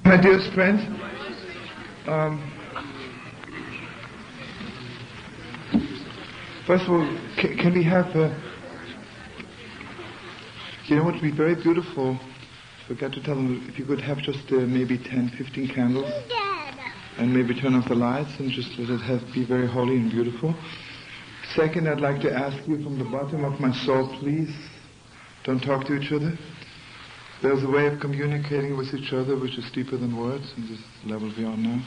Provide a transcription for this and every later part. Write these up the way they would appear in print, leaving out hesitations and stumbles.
My dearest friends, first of all, can we have you know what would be very beautiful? I forgot to tell them, if you could have just maybe 10, 15 candles, and maybe turn off the lights and just let it be very holy and beautiful. Second, I'd like to ask you from the bottom of my soul, please, don't talk to each other. There's a way of communicating with each other which is deeper than words, and this level we are now.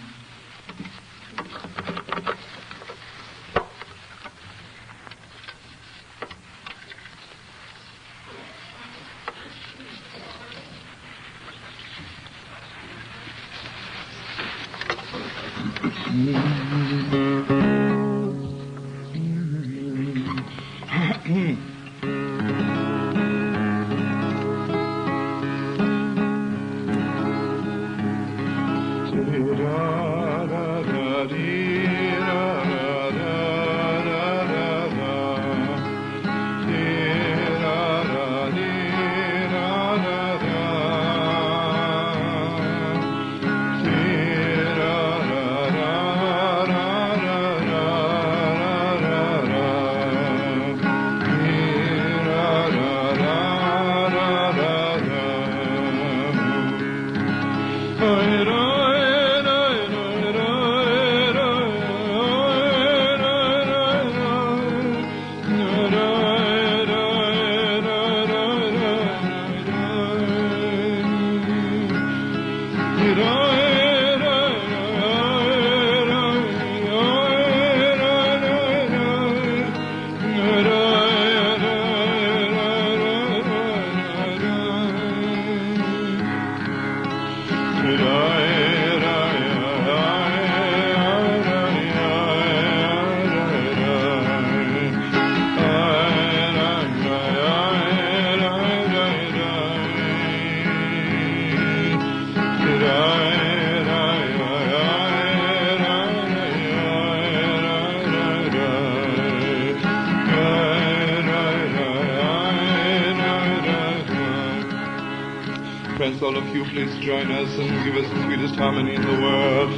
All of you, please join us and give us the sweetest harmony in the world.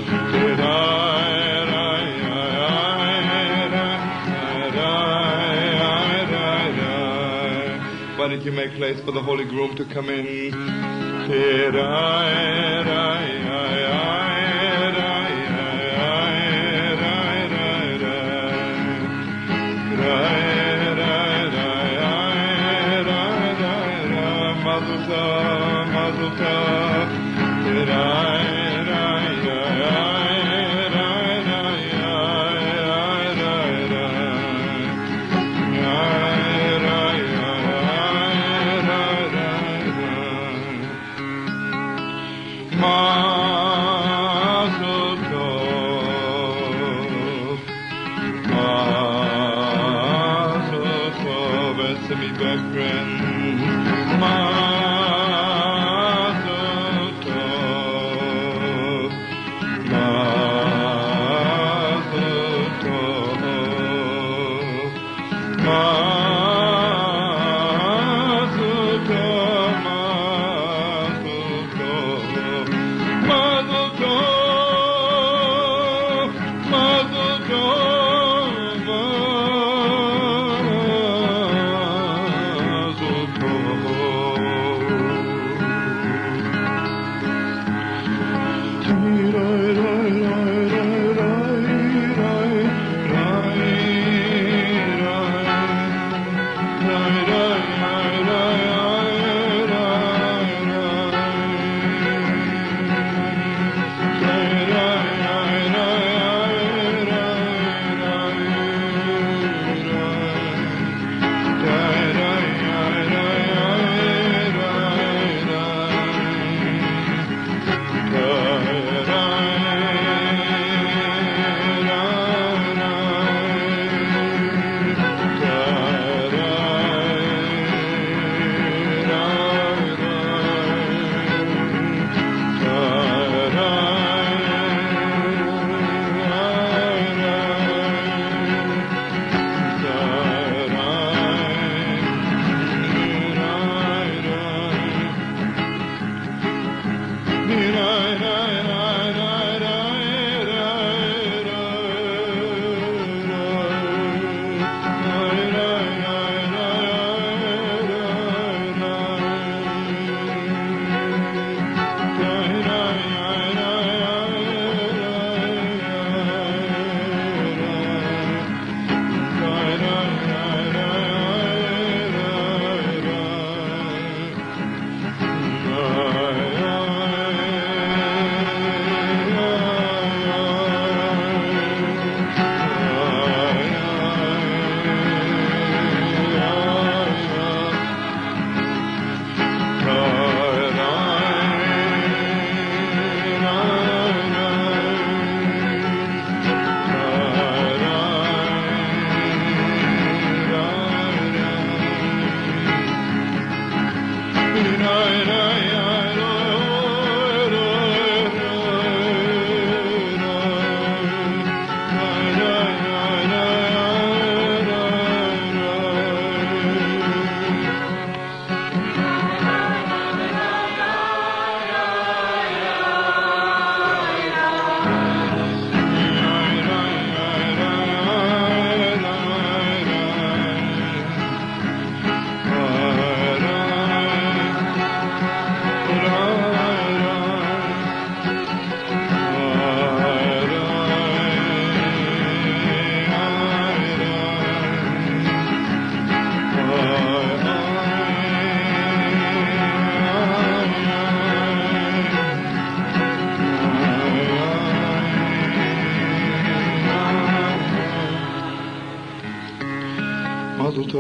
Why don't you make place for the holy groom to come in?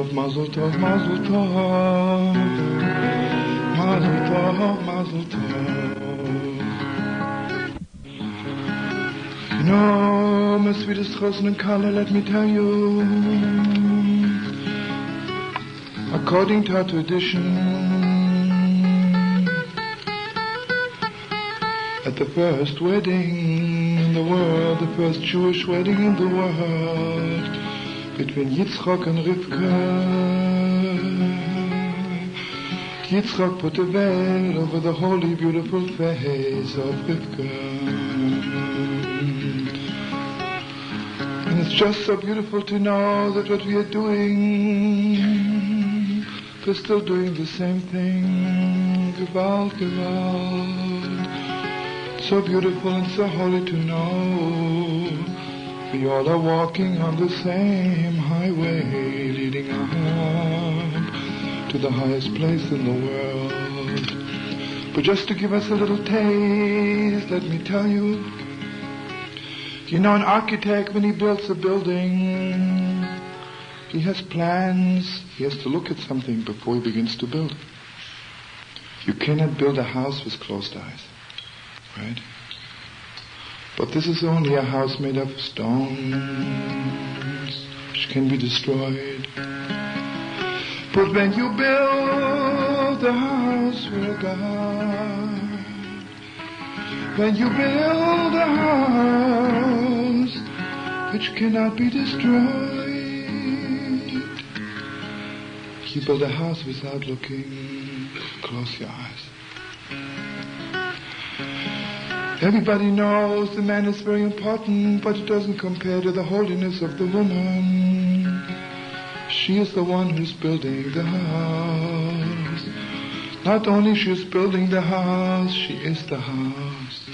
Tov, Mazel Tov, Mazel Tov, Mazel Tov, Mazel Tov. You know, my sweetest cousin and Carla, let me tell you, according to our tradition, at the first wedding in the world, the first Jewish wedding in the world, between Yitzchak and Rivkah, Yitzchak put a veil over the holy, beautiful face of Rivkah. And it's just so beautiful to know that what we are doing, we're still doing the same thing. Gewalt, Gewalt. So beautiful and so holy to know we all are walking on the same highway leading up to the highest place in the world. But just to give us a little taste, let me tell you, you know, an architect, when he builds a building, he has plans. He has to look at something before he begins to build. You cannot build a house with closed eyes, right? But this is only a house made of stones, which can be destroyed. But when you build a house for God, when you build a house which cannot be destroyed, you build a house without looking. Close your eyes. Everybody knows the man is very important, but it doesn't compare to the holiness of the woman. She is the one who's building the house. Not only she is building the house, she is the house.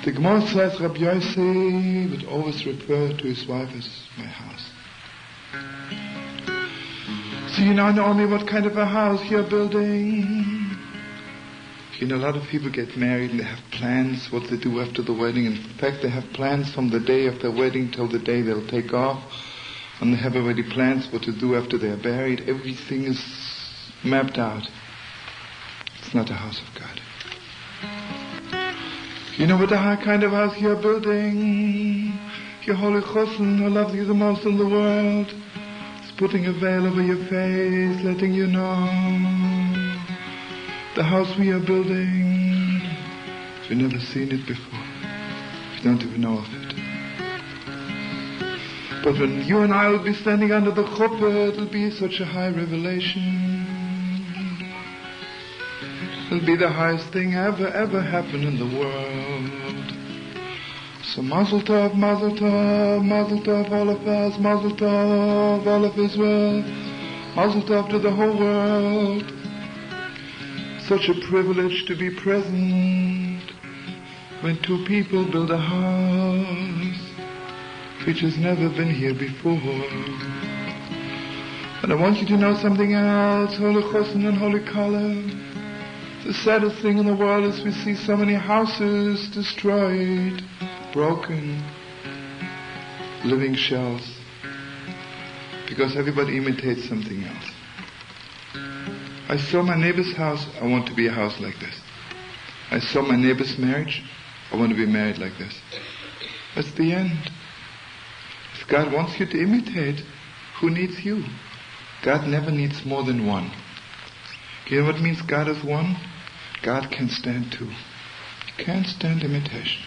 The Gemara says Rabbi Yossi would always refer to his wife as my house. So you now know me what kind of a house you're building. You know, a lot of people get married and they have plans what they do after the wedding. In fact, they have plans from the day of their wedding till the day they'll take off. And they have already plans what to do after they're buried. Everything is mapped out. It's not a house of God. You know what kind of house you're building? Your holy chosen who loves you the most in the world is putting a veil over your face, letting you know the house we are building, you've never seen it before. You don't even know of it. But when you and I will be standing under the chuppah, it will be such a high revelation. It will be the highest thing ever happened in the world. So Mazel Tov, Mazel Tov, Mazel Tov, all of us, Mazel Tov, all of Israel, Mazel Tov to the whole world. Such a privilege to be present when two people build a house which has never been here before. And I want you to know something else, Holy Chosen and Holy Kala. The saddest thing in the world is we see so many houses destroyed, broken, living shells, because everybody imitates something else. I saw my neighbor's house, I want to be a house like this. I saw my neighbor's marriage, I want to be married like this. That's the end. If God wants you to imitate, who needs you? God never needs more than one. You know what means God is one? God can stand two. He can't stand imitation.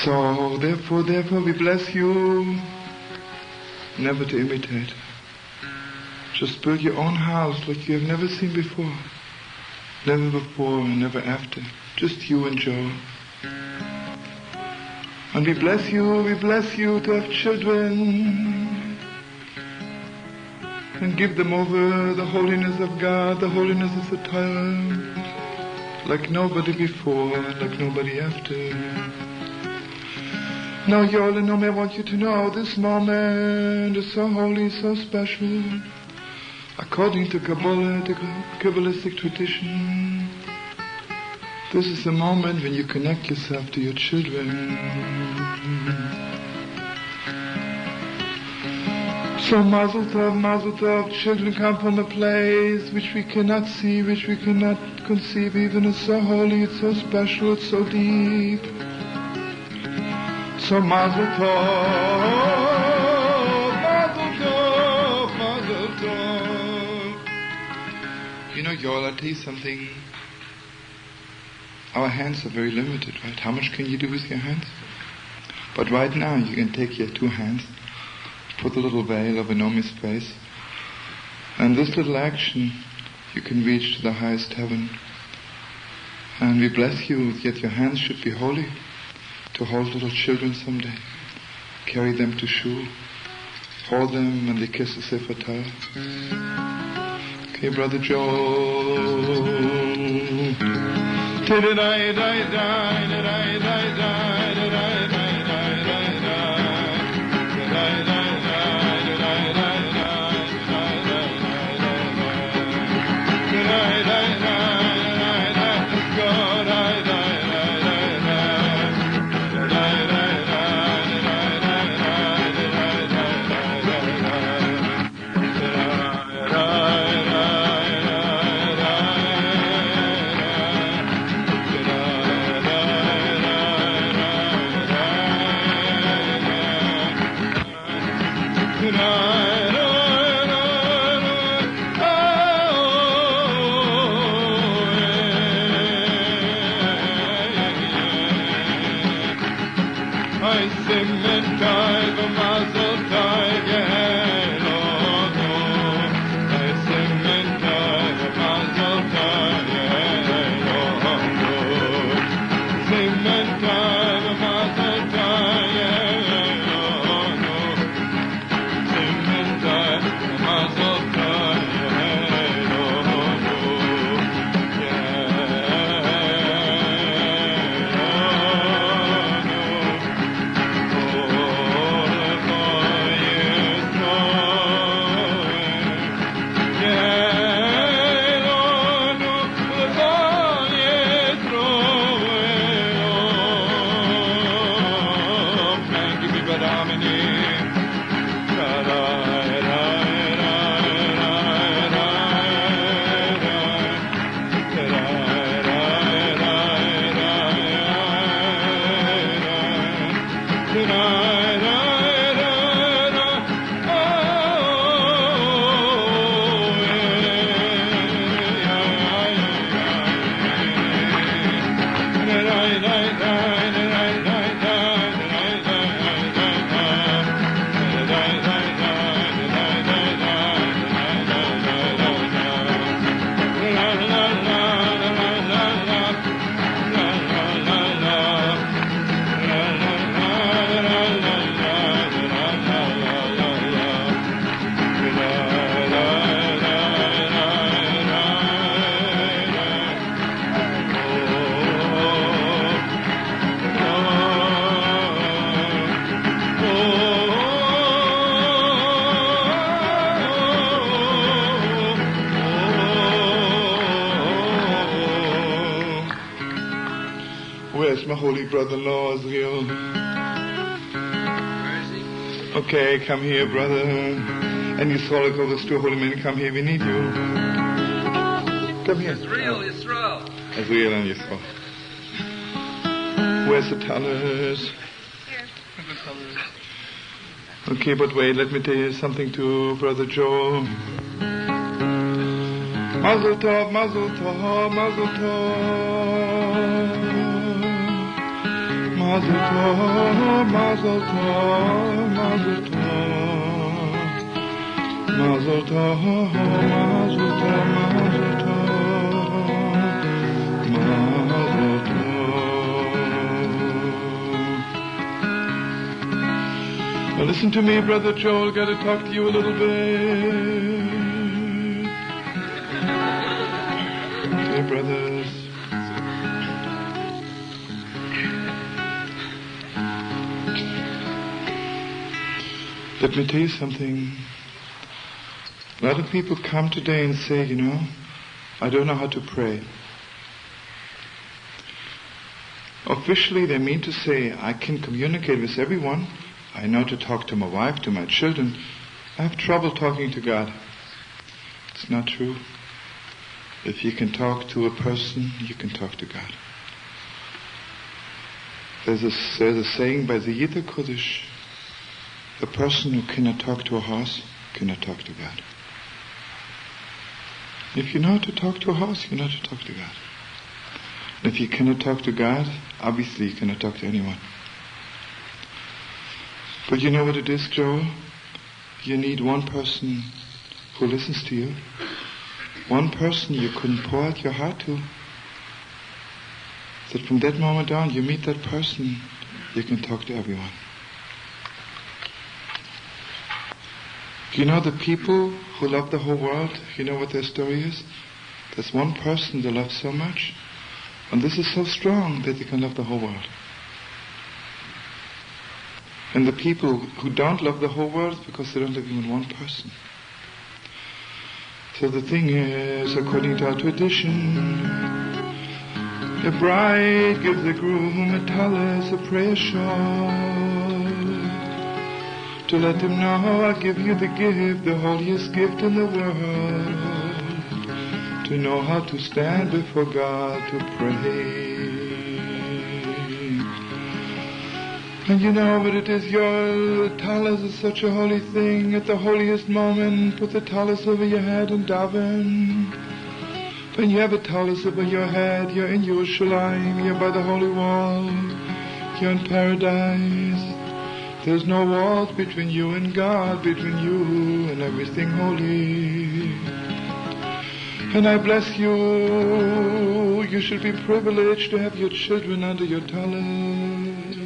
So therefore we bless you never to imitate. Just build your own house like you have never seen before. Never before and never after. Just you and Joe. And we bless you to have children. And give them over the holiness of God, the holiness of the Torah. Like nobody before, like nobody after. Now Yoel and Nomi, I want you to know this moment is so holy, so special. According to Kabbalah, the Kabbalistic tradition, this is the moment when you connect yourself to your children. So Mazel Tov, children come from a place which we cannot see, which we cannot conceive even. It's so holy, it's so special, it's so deep. So Mazel Tov, Mazel Tov. You know, Yoel, I'll tell you something. Our hands are very limited, right? How much can you do with your hands? But right now you can take your two hands, put a little veil over Nomi's face, and this little action you can reach to the highest heaven. And we bless you, yet your hands should be holy, to hold little children someday, carry them to shul, hold them when they kiss the Sefer Torah. Okay, Brother Joel. My holy brother-in-law, Israel. Okay, come here, brother. And Yisrael, all those two holy men, come here, we need you. Come here. Israel. Israel and Yisrael. Where's the tellers? Here. Okay, but wait, let me tell you something to Brother Joel. Mazel Tov, Mazel Tov, Mazel Tov. Mazel Tov, Mazel Tov, Mazel Tov. Mazel Tov, Mazel Tov, Mazel Tov, Mazel Tov. Now listen to me, Brother Joel, got to talk to you a little bit. Okay, brothers. Let me tell you something. A lot of people come today and say, you know, I don't know how to pray. Officially, they mean to say, I can communicate with everyone. I know to talk to my wife, to my children, I have trouble talking to God. It's not true. If you can talk to a person, you can talk to God. There's a saying by the Yid Hakadosh, a person who cannot talk to a horse cannot talk to God. If you know how to talk to a horse, you know how to talk to God. And if you cannot talk to God, obviously you cannot talk to anyone. But you know what it is, Joel? You need one person who listens to you. One person you can pour out your heart to. That from that moment on, you meet that person, you can talk to everyone. You know the people who love the whole world, you know what their story is? There's one person they love so much, and this is so strong that they can love the whole world. And the people who don't love the whole world because they don't love even one person. So the thing is, according to our tradition, the bride gives the groom a tallis, a prayer shawl, to let him know, I give you the gift, the holiest gift in the world, to know how to stand before God to pray. And you know what it is, your tallis is such a holy thing. At the holiest moment, put the tallis over your head and daven. When you have a tallis over your head, you're in Yerushalayim, you're by the holy wall, you're in paradise. There's no walls between you and God, between you and everything holy. And I bless you. You should be privileged to have your children under your tallis.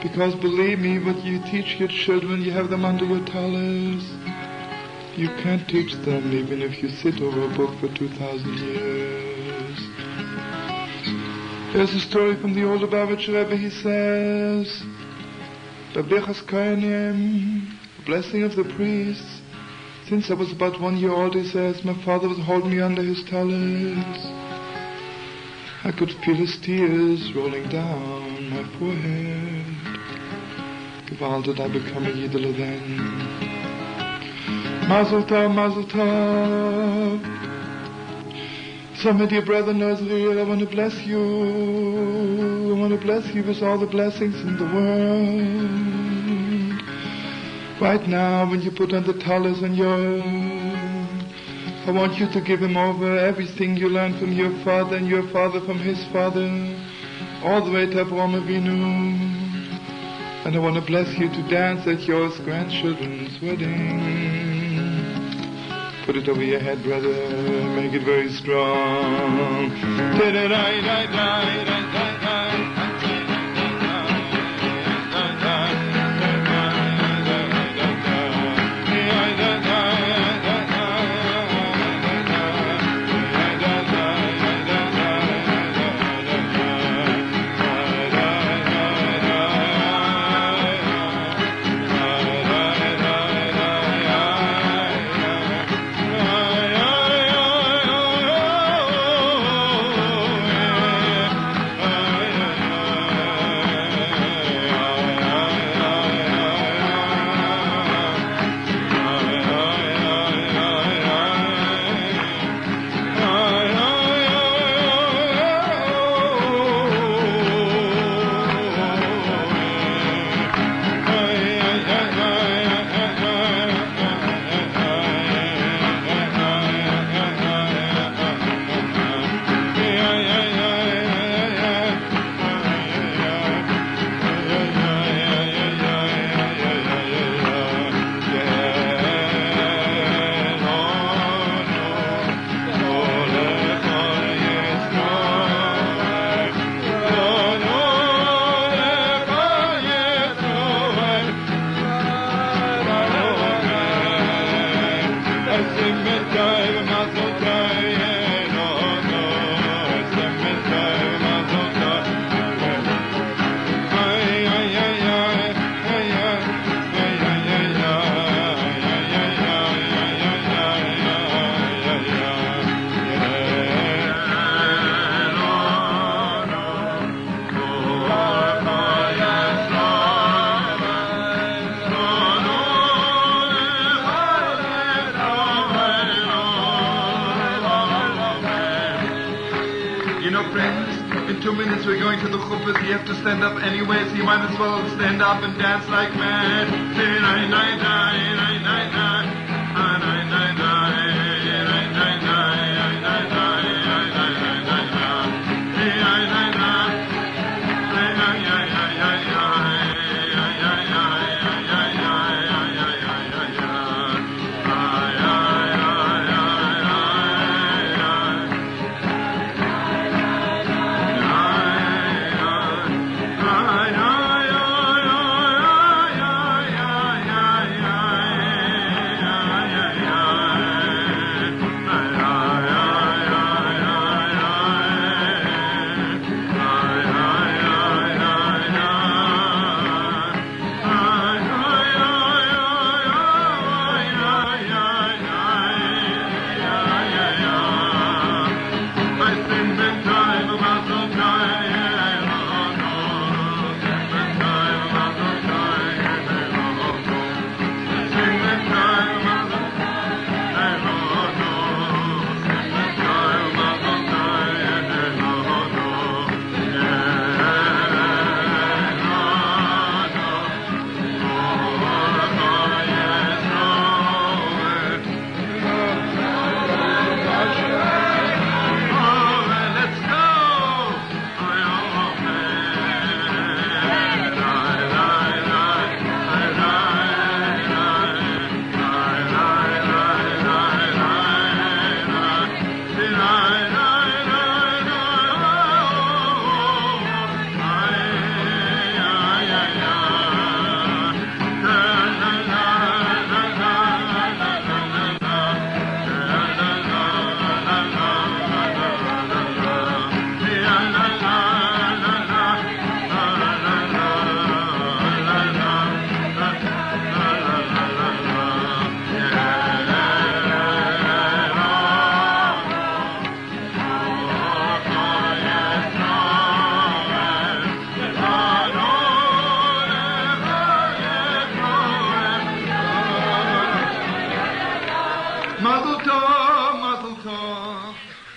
Because believe me, what you teach your children, you have them under your tallis. You can't teach them even if you sit over a book for 2,000 years. There's a story from the old lubavitcher rebbe. He says, B'brichas Kohanim, blessing of the priests. Since I was about 1 year old, he says, my father was holding me under his tallis. I could feel his tears rolling down my forehead. Gewalt did I become a Yidele then. Mazel Tov, Mazel Tov. So my dear brother knows real, I want to bless you. I want to bless you with all the blessings in the world. Right now, when you put on the tallis on your, I want you to give him over everything you learned from your father and your father from his father, all the way to Avraham avinu. And I want to bless you to dance at your grandchildren's wedding. Put it over your head, brother. Make it very strong. In 2 minutes we're going to the chuppah. You have to stand up anyway, so you might as well stand up and dance like mad.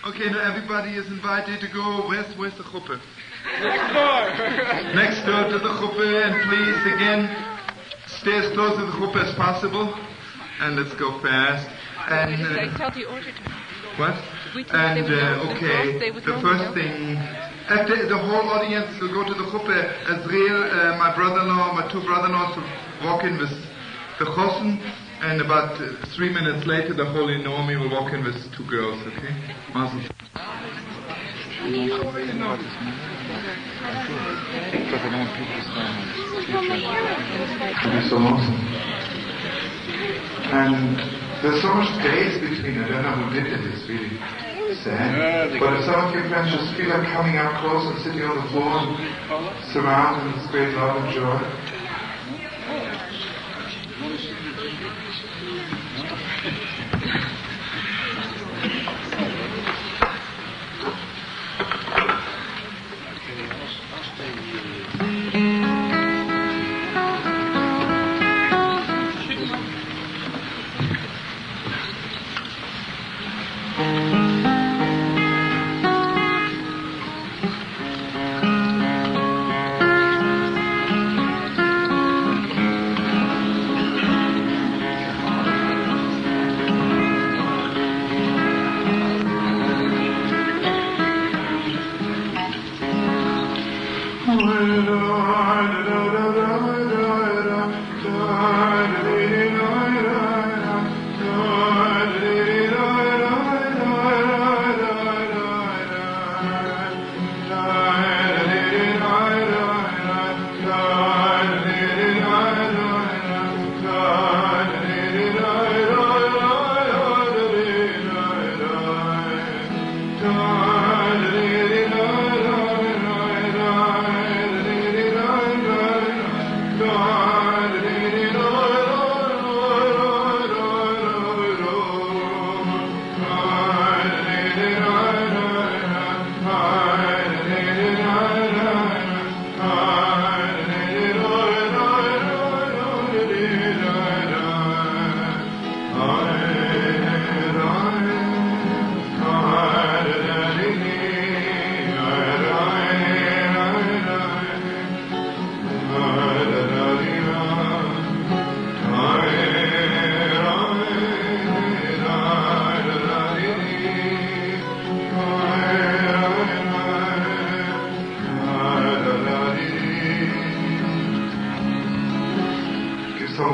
Okay, now everybody is invited to go. Where's the chuppah? Next door. Next door to the chuppah, and please, again, stay as close to the chuppah as possible. And let's go fast. And what? And okay, the first thing, the whole audience will go to the chuppah. Azriel, my brother-in-law, my two brother-in-laws will walk in with the chosen. And about 3 minutes later, the holy Nomi will walk in with two girls, okay? Mazel Tov. It's so awesome. And there's so much space between. I don't know who did it. It's really sad. But if some of you friends just feel like coming up close and sitting on the floor and surrounded in this great love and joy.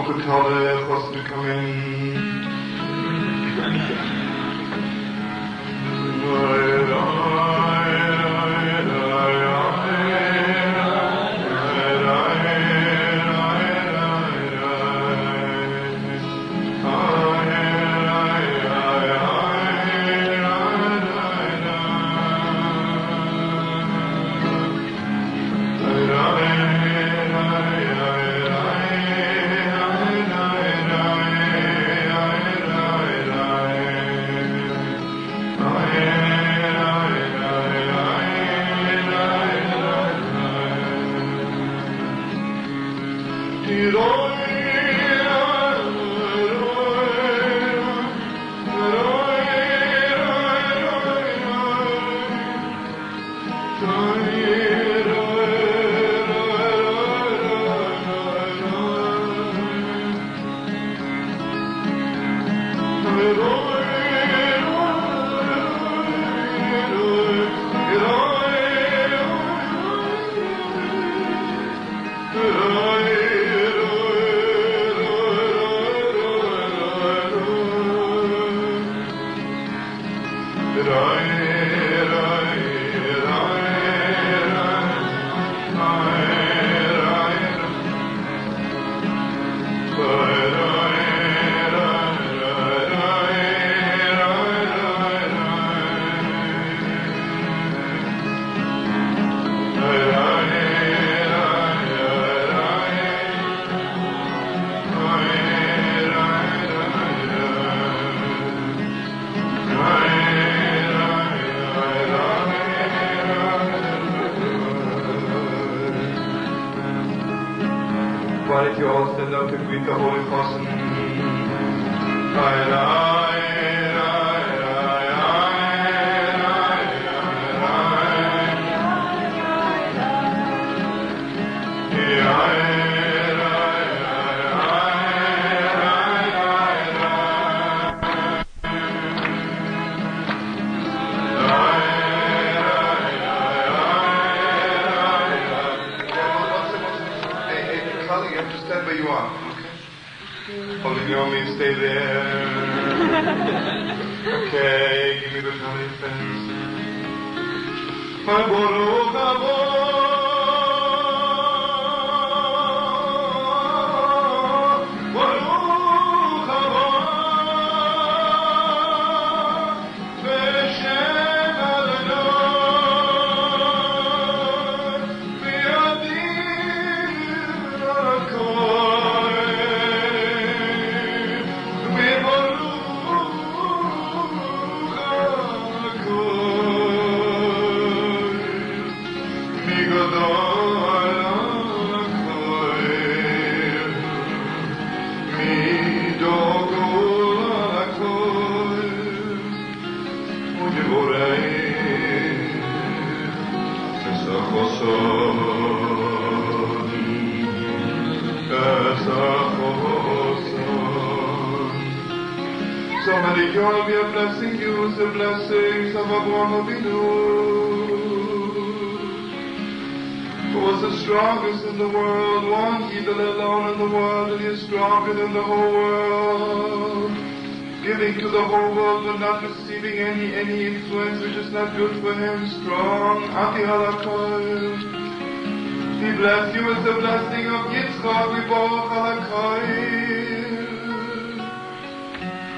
to tell the Chosn to come in. Good for him, strong, anti-Holocaust. He bless you with the blessing of Yitzchak, we both Holocaust.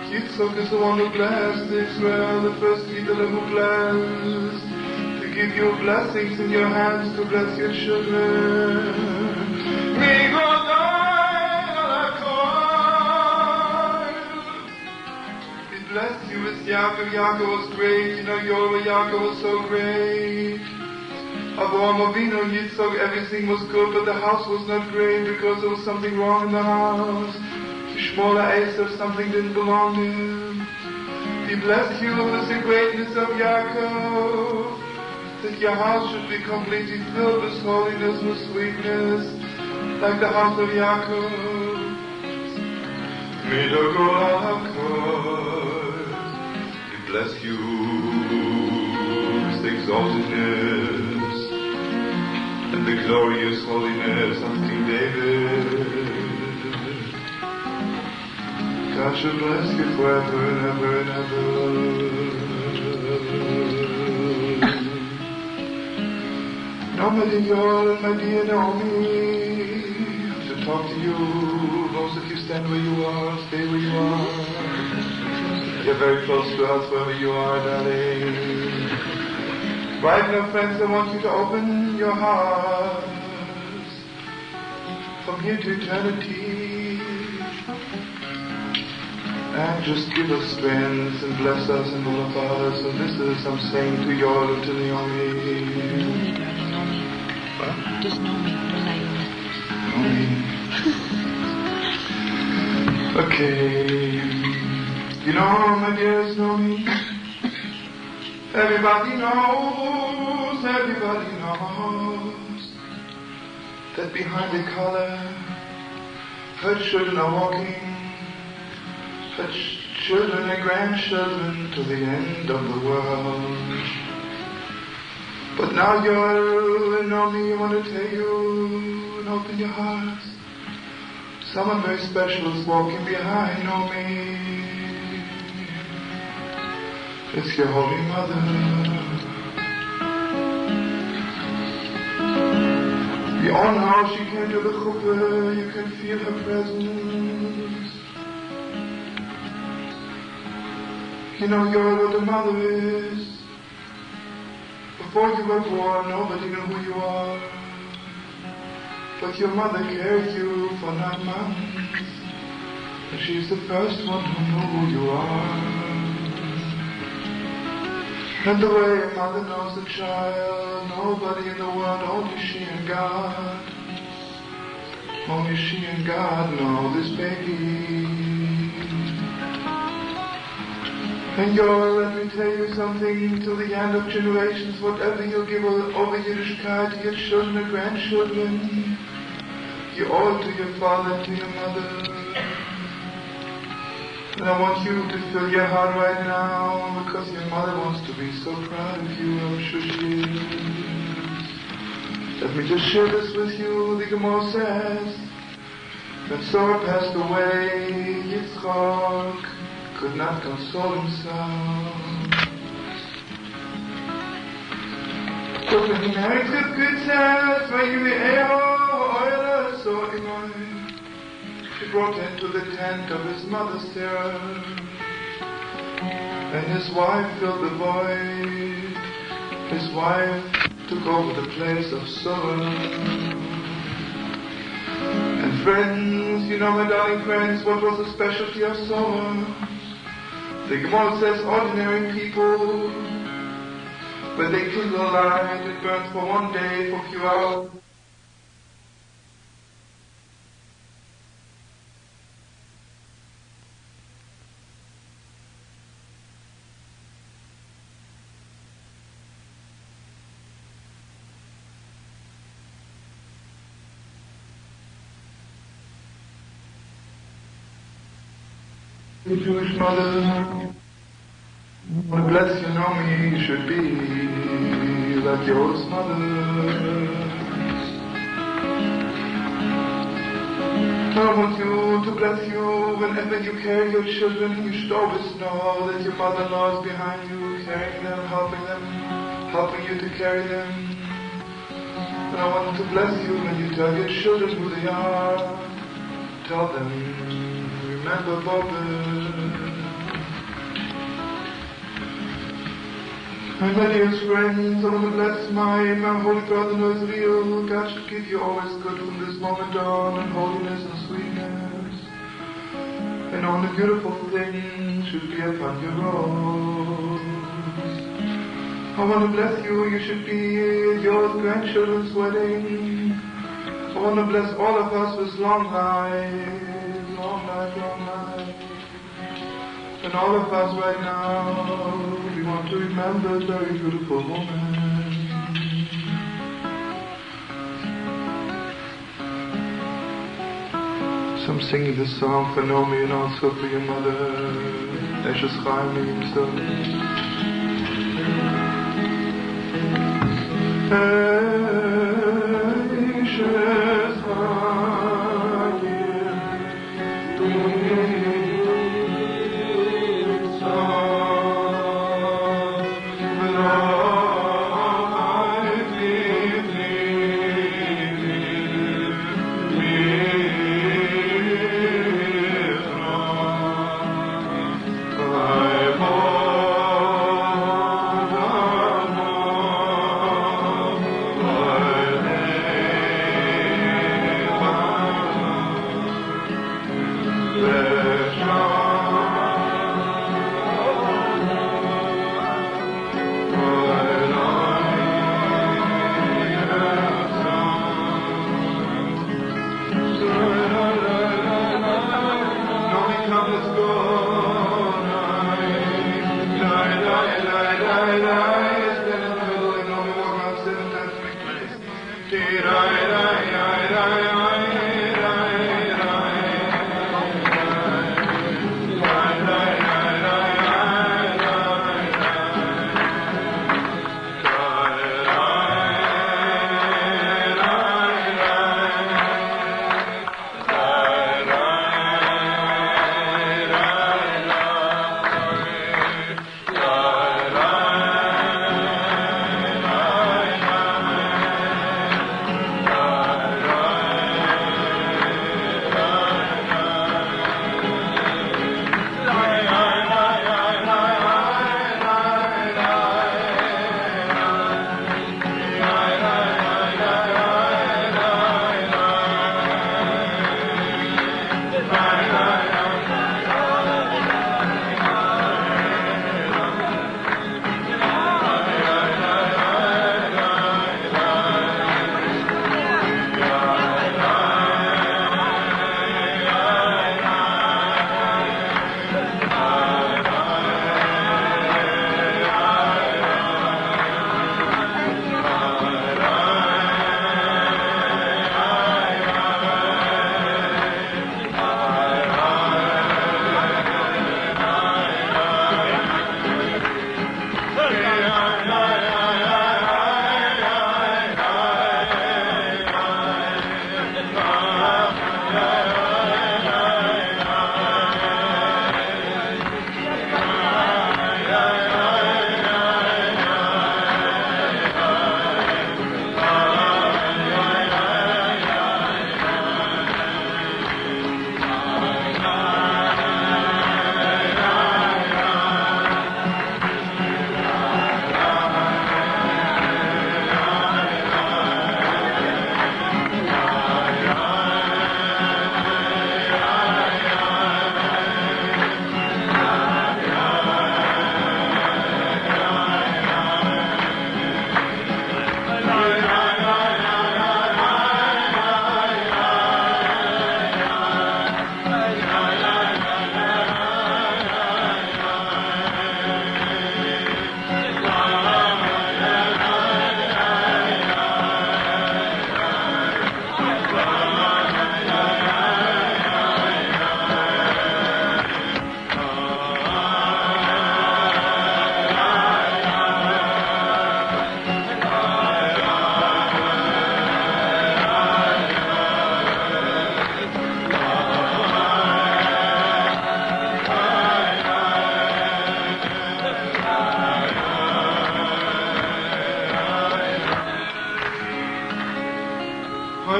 Yitzchak is the one who blessed Israel, the first leader who blessed, to give you blessings in your hands to bless your children. Bless you with Yaakov. Yaakov was great. You know, Yoel, Yaakov was so great. Avraham, avinu, Yitzchak, everything was good, but the house was not great because there was something wrong in the house. Shlomo Eishet, something didn't belong to him. He blessed you with the greatness of Yaakov, that your house should be completely filled with holiness, with sweetness, like the house of Yaakov. Bless you with the exaltedness and the glorious holiness of King David. God shall bless you forever and ever and ever. Nomi, Yoel, my dear Nomi, to talk to you. Most of you stand where you are, stay where you are. You're very close to us wherever you are, darling. Right now, friends, I want you to open your hearts from here to eternity. And just give us strength and bless us and all of us. And this is I'm saying to Yoel and to Nomi. Nomi, darling, Nomi. What? Just Nomi, Nomi. Okay. You know, my dearest Nomi, everybody knows that behind the collar, her children are walking, her children and grandchildren to the end of the world. But now Yoel and Nomi, I want to tell you and open your hearts. Someone very special is walking behind Nomi. It's your Holy Mother. You all know how she came to the chuppah. You can feel her presence. You know, Yoel, what a mother is. Before you were born, nobody knew who you are. But your mother carried you for 9 months. And she's the first one who knew who you are. And the way a mother knows the child, nobody in the world, only she and God. Only she and God know this baby. And Yoel, let me tell you something, till the end of generations, whatever you give over Yiddishkeit to your children and grandchildren, you owe it to your father and to your mother. And I want you to fill your heart right now, because your mother wants to be so proud of you, I'm sure she is. Let me just share this with you. The Gemara says, when Zohar passed away, Yitzchak could not console himself. But when he married Rivkah, it says, she brought him to the tent of his mother Sarah, and his wife filled the void. His wife took over the place of sorrow. And friends, you know, my darling friends, what was the specialty of sorrow? The Gemara says ordinary people, when they kindle a light, it burns for one day, for a few hours. The Jewish mother, when bless you Nomi, should be like Yoel's mother. I want you to bless you whenever you carry your children. You should always know that your mother-in-law is behind you, carrying them, helping you to carry them. And I want to bless you when you tell your children who they are. Tell them, remember Bobby. And my dearest friends, I want to bless my holy brother who is real. God should give you always good from this moment on, and holiness and sweetness. And all the beautiful things should be upon your rose. I want to bless you. You should be at your grandchildren's wedding. I want to bless all of us with long life. Long life. And all of us right now, we want to remember a very beautiful woman. So I'm singing this song for Nomi and also for your mother, Eishet Chayil. Eishet Chayil.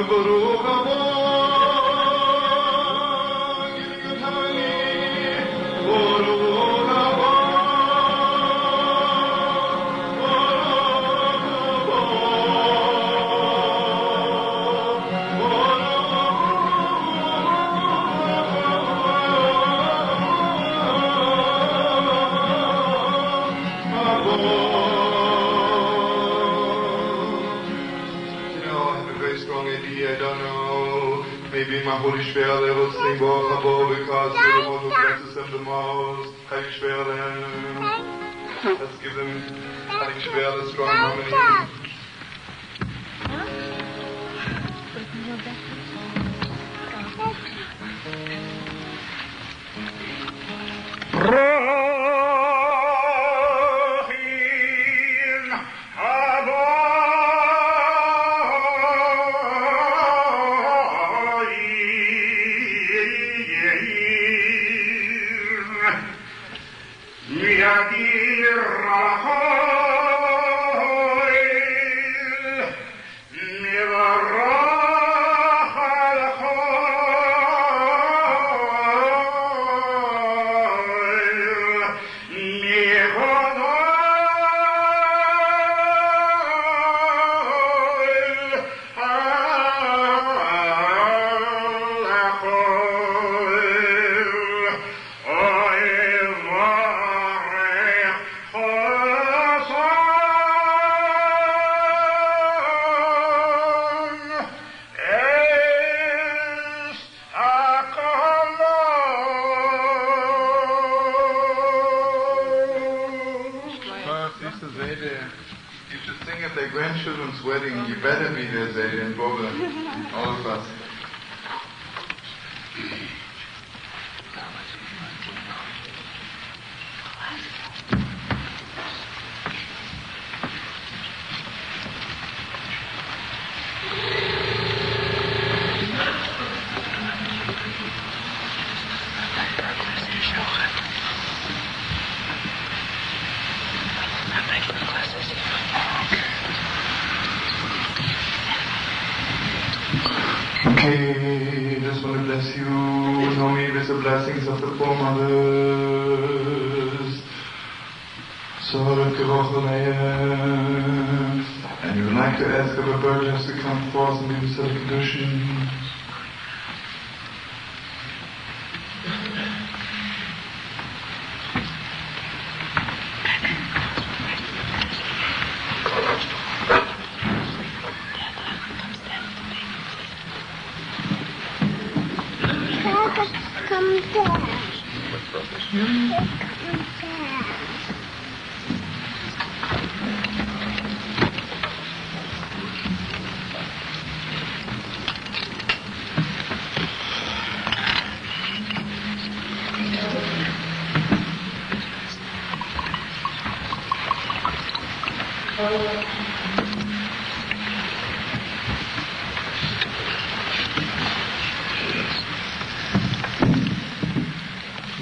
Baruch haba, Baruch haba. Maybe my holy Shvele will sing Zohar Hakadosh because you're the one who blesses them the most. Chaim Shvele. Let's give them Chaim Shvele strong harmony. Wedding, you better be there, Zayden and Boba, all of us. Okay, just want to bless you, Nomi, with the blessings of the foremothers. Zohar Hakadosh, and we would like to ask Rebbe Burgess to come forth and be Mazel Tov.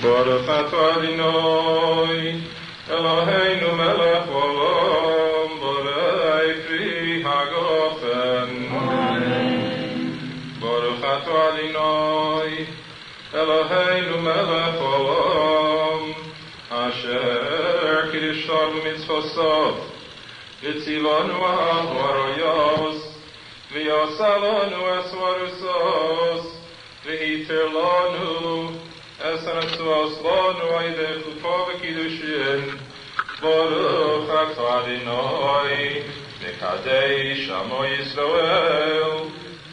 Baruch atah Adonai, Eloheinu melech olam, borei pri hagofen. Baruch atah Adonai, Eloheinu melech olam, asher kiddushanu mitzvosot, v'tzilanu ha'harayos, v'yasalanu esvarusos, v'hiter lanu Esanesuos lanu aide chufa v'kiddushin, Baruch atah Adonai, Mekadesh amo Yisrael,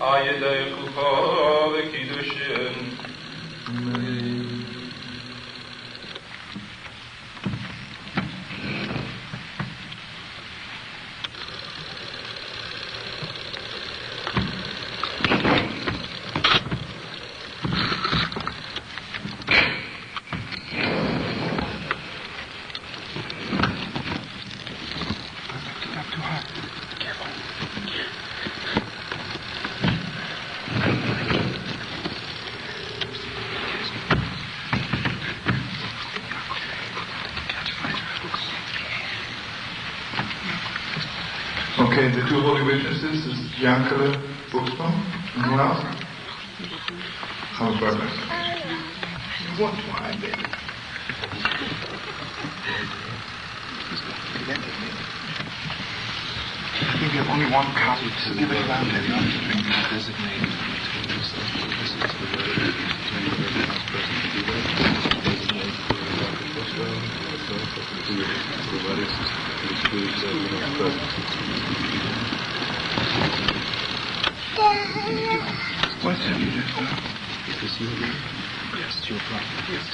aide chufa v'kiddushin. Okay, the two holy witnesses is Yaakov bookstore? Anyone else? Hamburger. What wine, baby? I think you have only one cup, so give it around there. You don't have to drink it. Designated What have you done? Is this your room? Yes, it's your problem. Yes.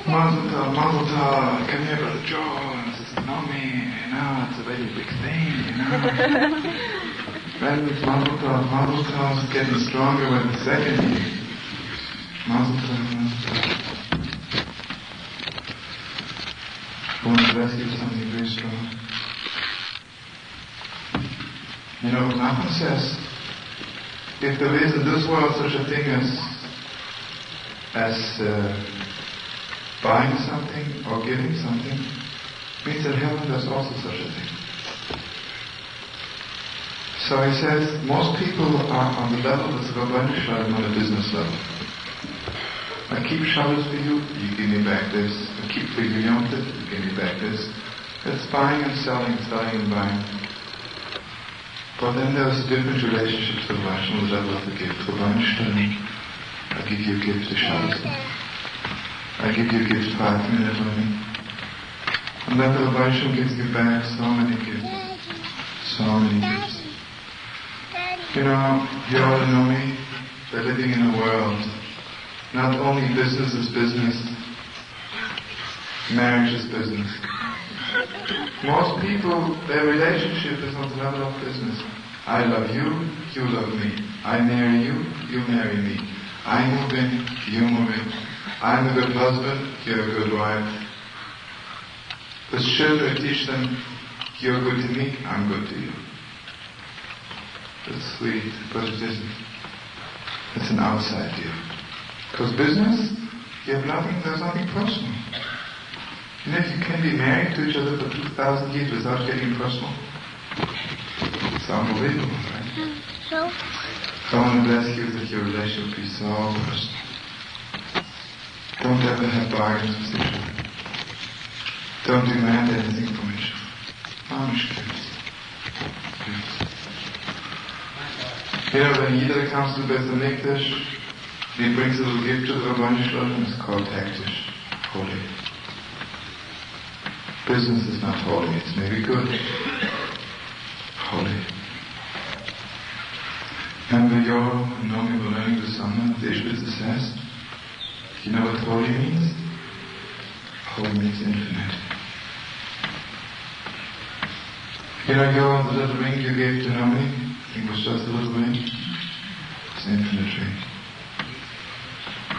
Mazel Tov, come here, Brother Joe. This is Nomi. It's a very big thing, Friends, Mazel Tov is getting stronger with the second year. Mazel Tov. I want to bless you with something very strong. Ren Nachman says, if there is in this world such a thing as buying something or giving something, means that heaven does also such a thing. So he says, most people are on the level that's lubavitcher, on a business level. I keep Shabbos for you, you give me back this. I keep for you Yom Tov, you give me back this. It's buying and selling and buying. But then there's different relationships with Hashem on the level of the gift. I give you a gift to Shabbos. I give you a gift 5 minutes only. And then the Hashem gives you back so many gifts. So many gifts. Yoel and Nomi, they're living in a world. Not only business is business, marriage is business. Most people, their relationship is on the level of business. I love you, you love me. I marry you, you marry me. I move in, you move in. I'm a good husband, you're a good wife. The children teach them, you're good to me, I'm good to you. It's sweet, but it isn't. It's an outside deal. Because business, you have nothing, there's nothing personal. If you can be married to each other for 2,000 years without getting personal, it's unbelievable, right? So I want to bless you that your relationship be so personal. Don't ever have bargains with each other. Don't demand anything from each other. When Yid comes to the Beit HaMikdash, he brings a little gift to the Rabban Shalom, it's called Hektish, holy. Business is not holy, it's maybe good. Holy. And the Yoel and Nomi were learning the summer, the Eishet says, you know what holy means? Holy means infinite. Yoel, the little ring you gave to Nomi, it was just a little ring. It's an infinite ring.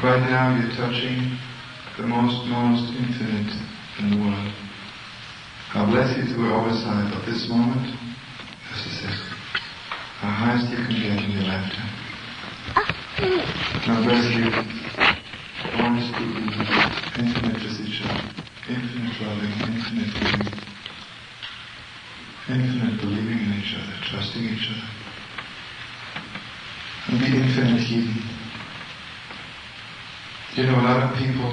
Right now you're touching the most infinite in the world. God bless you to our side of this moment. This is it. The highest you can get in your lifetime. God bless you. Always be infinite with each other. Infinite loving, infinite giving. Infinite believing in each other, trusting each other. And be infinite healing. A lot of people,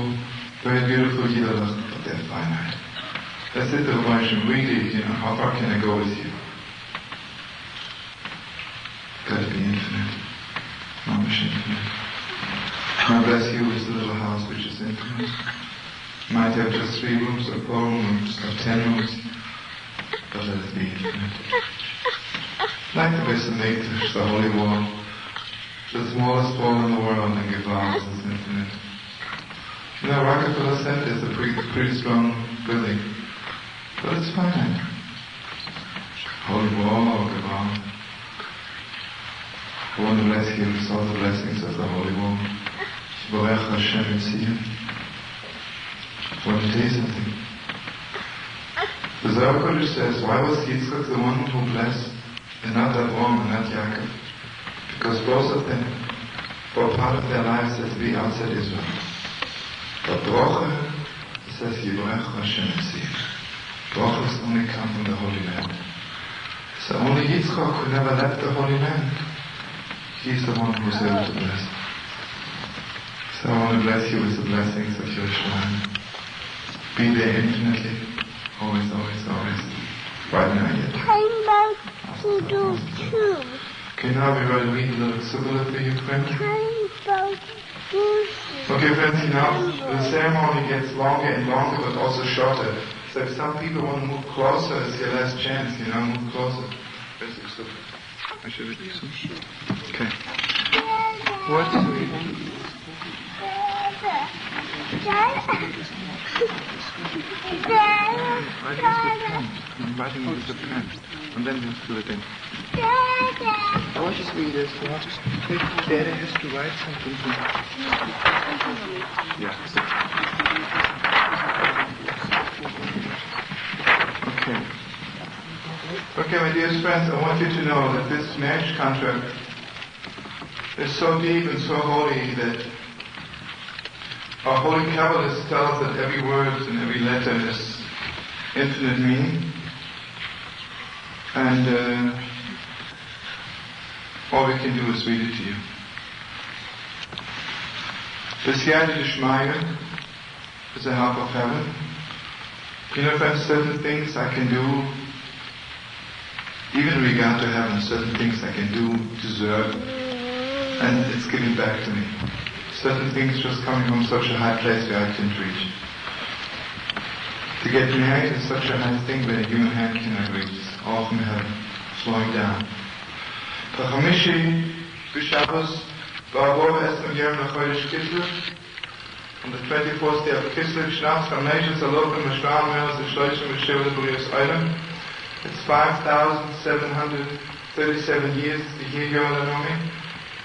very beautiful Yiddach, but they're finite. That's it, the Rabbi really, how far can I go with you? Gotta be infinite. Mamish infinite. God bless you with the little house which is infinite. You might have just 3 rooms or 4 rooms or 10 rooms, but let it be infinite. Like the Beit HaMikdash, the holy wall, the smallest wall in the world, and Gevaz is infinite. Rockefeller Center is a pretty strong building, but it's finite. Holy wall, Gevaz. I want to bless you with all the blessings of the holy wall. Borech Hashem Yitzchak. What it is, I think. The Zohar Hakadosh says, why was Yitzchak the one who blessed, and not Avraham and not Yaakov? Because both of them, for part of their lives, had to be outside Israel. But Brocha, it says, Yiborech Hashem Yitzchak. Brochas only come from the Holy Land. So only Yitzchak, who never left the Holy Land, he's the one who's able to bless. So I want to bless you with the blessings of Yerushalayim. Be there infinitely, always, always, always. Right now yet. I'm about to do too. Okay, now we're going to read a little Sibboleth for you, friends. I'm about to do. Okay, friends, you know, the ceremony gets longer and longer, but also shorter. So if some people want to move closer, it's your last chance, you know, move closer. I should have done some. Okay. What's reading? I'm writing with the pen. And then we'll do it in. I want you to read this. You want to take Dada has to write something to yeah. Okay. Okay, my dearest friends, I want you to know that this marriage contract is so deep and so holy that our holy Kabbalists tell us that every word and every letter has infinite meaning. And all we can do is read it to you. B'siyata d'shmaya is the help of heaven. You know, friends, certain things I can do, even in regard to heaven, certain things I can do, deserve, and it's given back to me. Certain things just coming from such a high place where I can't reach. To get married is such a high thing where a human hand cannot reach. It's all from heaven, flowing down. Pachamishi, B'Shabbos, Ba'avor Esem Yom L'Chodesh Kislev, on the 24th day of Kislev, Shnaz Chameshes Alofim Mishram Meos Shloshim V'Shevet B'Rios Olam. It's 5,737 years, the year Yoel and Nomi.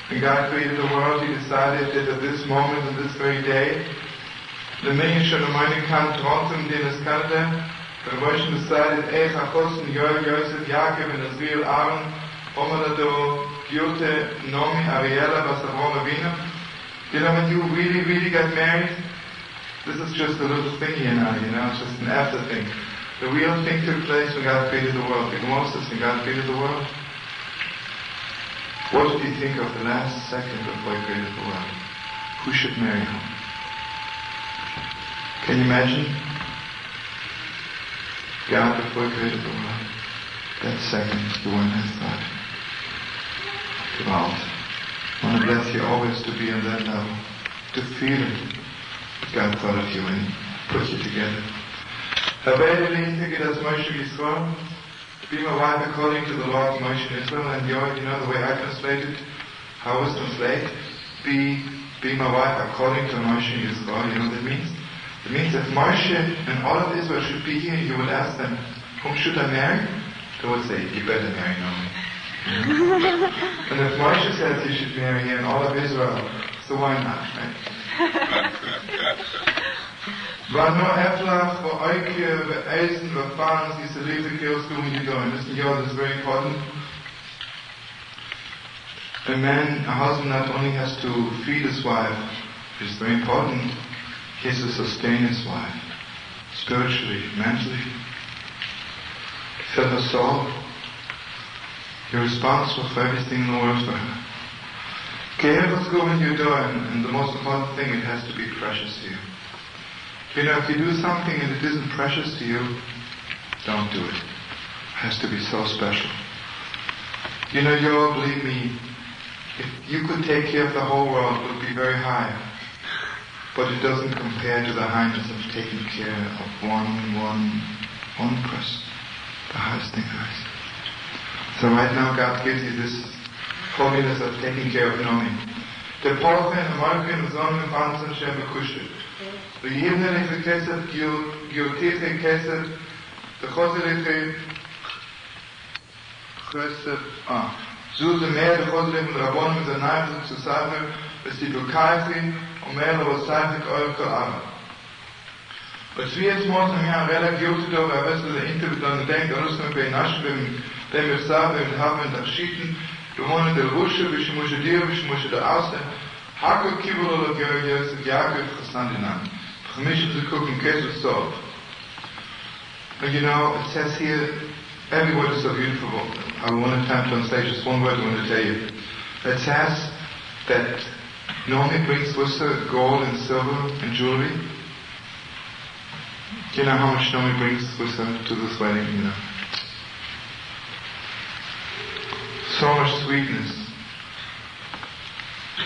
When God created the world, He decided that at this moment, on this very day, the Minion Shalomoyne kann trotzdem den es kannte, the Moshe decided, Eich HaKosten, Yoel, Yosef, Yaakov, and Azriel, Aaron, Omanado, Gyurte, Nomi, Ariella, Avraham, avinu. You know, when you really, really got married, this is just a little thing here now, you know, it's just an after thing. The real thing took place when God created the world. The Moses, when God created the world. What did He think of the last second before He created the world? Who should marry whom? Can you imagine? God, before He created the world, that second, the one has thought. Wow. I want to bless you always to be on that level, to feel it. God thought of you and put you together. Be my wife according to the law of Moshe and Israel, and you know the way I translate it, how it's translated, be my wife according to Moshe and Israel. You know what that means? It means that Moshe and all of Israel should be here. You would ask them, whom should I marry? They would say, you better marry Nomi. And if Moshe says you should marry him and all of Israel, so why not, right? Listen, Yoel, this is very important. A husband not only has to feed his wife, which is very important, he has to sustain his wife, spiritually, mentally, fill her soul. You're responsible for everything in the world for her. Care what's going you're doing, and the most important thing, it has to be precious to you. You know, if you do something and it isn't precious to you, don't do it. It has to be so special. You know, Yoel, believe me, if you could take care of the whole world, it would be very high. But it doesn't compare to the highness of taking care of one person. The highest thing there is. So right now God gives you this holiness of taking care of Nomi. The Porchen, the Malkin, the Zonim, the Panzer, Shem, the Kushit. The Yivnele, the Kesef, Giotiche, Kesef, the Choseliche, Chesef, Zul, the Meer, the Choselim, the Rabbonim, the Knives, the Susahmer, bis die Bekaifi, und mehr was Zeifig Eulke Abba. Und wie jetzt muss man ja relativ gut darüber wissen, der Interview dann denkt, und uns bei Naschen, wenn wir sagen, wir haben in der Schichten, du wohnen der Rusche, wie ich muss dir, wie ich muss der Außen, Hako Kibolo, Yosef, Yaakov, Chassandinan. Permission to cook in case of salt. And you know, it says here, every word is so beautiful. I want to time translate just one word I want to tell you. It says that Nomi brings with her gold and silver and jewelry. Do you know how much Nomi brings with her to this wedding? You know, so much sweetness.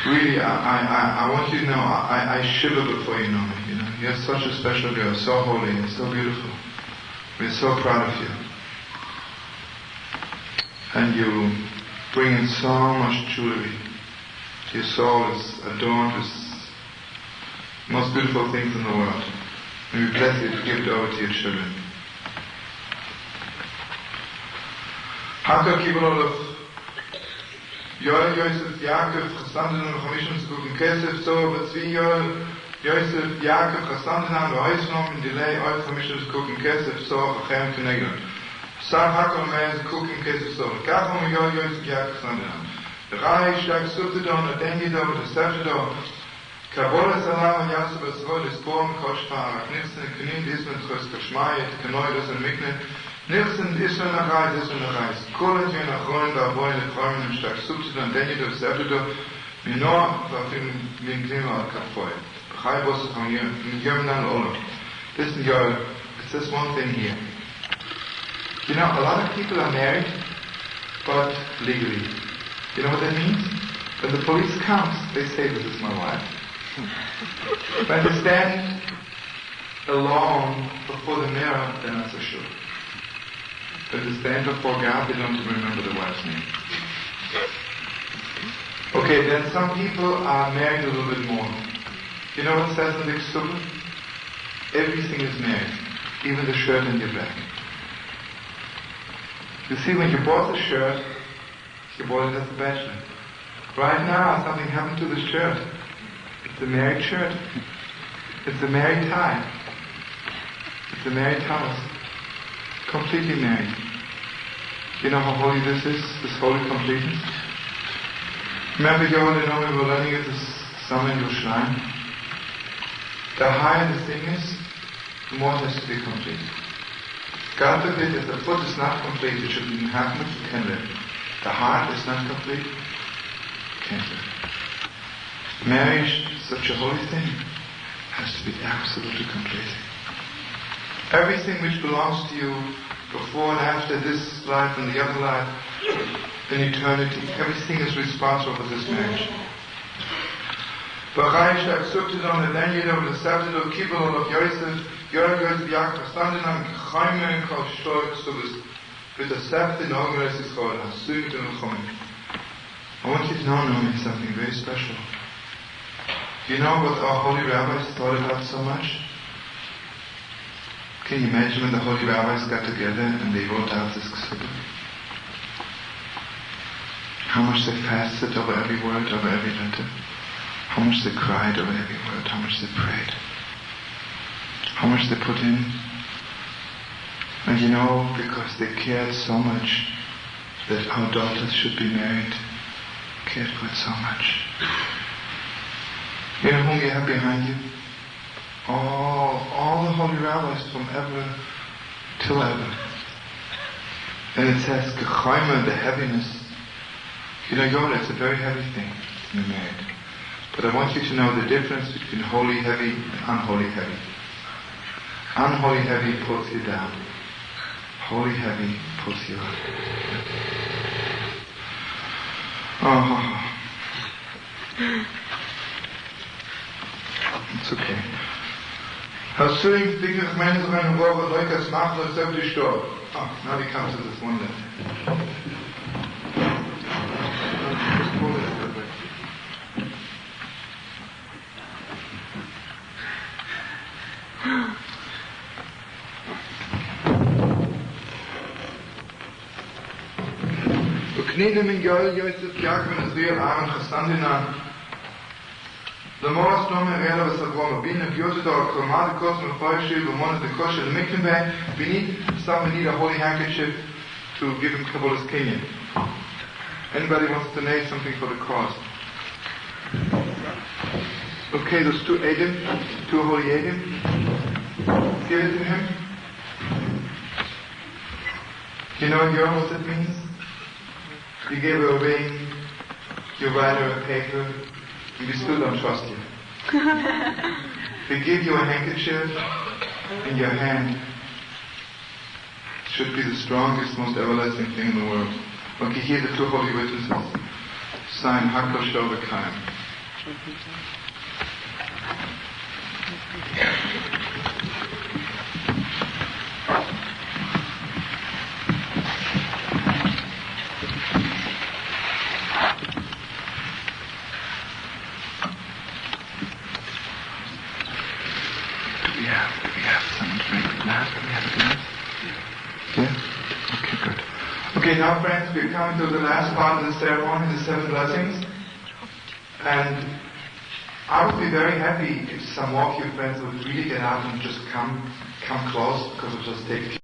Really, I want you to know, I shiver before you, Nomi. You know, you're such a special girl, so holy and so beautiful. We're so proud of you. And you bring in so much jewelry. Your soul is adorned with the most beautiful things in the world. And we bless you to give it over to your children. Haka Kibalolov Yoel, Yosef, Yaakov, Chassandinan, Chamishim, Zuguk, Kesef, so, but Zvi, Yoel, Yosef, Yaakov, Chassandinan, V'hoisnom, in delay, Oil, Chamishim, Zuguk, Kesef, so, V'chem, Kenegon. Sam, Hakon, Mez, Zuguk, Kesef, so, Kachom, Yoel, Yosef, Yaakov, Chassandinan. The Rai, Shak, Subtidon, the Dengido, the Septidon, Kabola, Salam, Yasub, Svod, the Sporm, Koshpa, Nixon, Kenin, Disman, Chos, Kashmai, Kenoidos, and Mikne, Nixon, Disman, Achai, Disman, Achai, Kolat, Yen, Achoin, Baboin, the Korman, and Shak, Subtidon, Dengido, Septidon, Minor, Vafim, Vinklima, Kafoy. Chai, Boss, Yemnan, Olo. Listen, Yoel, it says one thing here. You know, a lot of people are married, but legally. You know what that means? When the police comes, they say, this is my wife. When they stand alone before the mirror, they're not so sure. When they stand before God, they don't remember the wife's name. Okay, then some people are married a little bit more. You know what it says in the Ksubah? Everything is married, even the shirt in your back. You see, when you bought the shirt, you bought it as a bachelor. Right now, something happened to the shirt. It's a married shirt. It's a married tie. It's a married house. Completely married. You know how holy this is? This holy completeness? Remember, Yoel and Nomi were learning it this summer in Yerushalayim? The higher the thing is, the more it has to be complete. God forbid, if the foot is not complete, it shouldn't even happen, it can live. The heart is not complete, can't live. Marriage is such a holy thing, has to be absolutely complete. Everything which belongs to you before and after this life and the other life, in eternity, everything is responsible for this marriage. Bereich accepted on the Daniel of the Sabbath of Kibble of Yosef, Yoel, Yaakov, standing on Chaim and Kol Shor, so with the Sabbath in August is called Hasud and Chaim. I want you to know, Nomi, something very special. Do you know what our holy rabbis thought about so much? Can you imagine when the holy rabbis got together and they wrote out this Ksubah? How much they fasted over every word, over every letter. How much they cried over every word, how much they prayed. How much they put in. And you know, because they cared so much that our daughters should be married, cared for it so much. You know whom you have behind you? All the holy rabbis from ever till ever. And it says, Gechaima, the heaviness. You know, Yoel, it's a very heavy thing to be married. But I want you to know the difference between holy heavy and unholy heavy. Unholy heavy pulls you down. Holy heavy pulls you up. Oh. It's okay. Hasurim thinking of men is going to work with like a smartless empty store. Oh, now he comes to this one letter. Just pull it a bit. Ukninem in Yoel, Yosef, Yaakov, and Israel, Aaron, Chassandinan, L'moras Nomi Rela v'Savrom Abina B'yotido Al-Korma D'Kos M'Foyeshe V'Mona D'Kosh El-Miknebe. We need a holy handkerchief to give him Kabbalah's Kenyan. Anybody wants to donate something for the cause? Okay, those two holy Edim. Give it to him. Do you know in Yoel what that means? You gave her a ring, you write her a paper, and we still don't trust you. We give you a handkerchief in your hand. It should be the strongest, most everlasting thing in the world. Okay, here the two holy witnesses. Sign Hakadosh Shalvakayim. Do we have some drink glass? Do we have a glass? Yeah? Okay, good. Okay, now friends, we're coming to the last part of the ceremony, the 7 blessings. And I would be very happy if some more of you friends would really get out and just come close, because it'll just take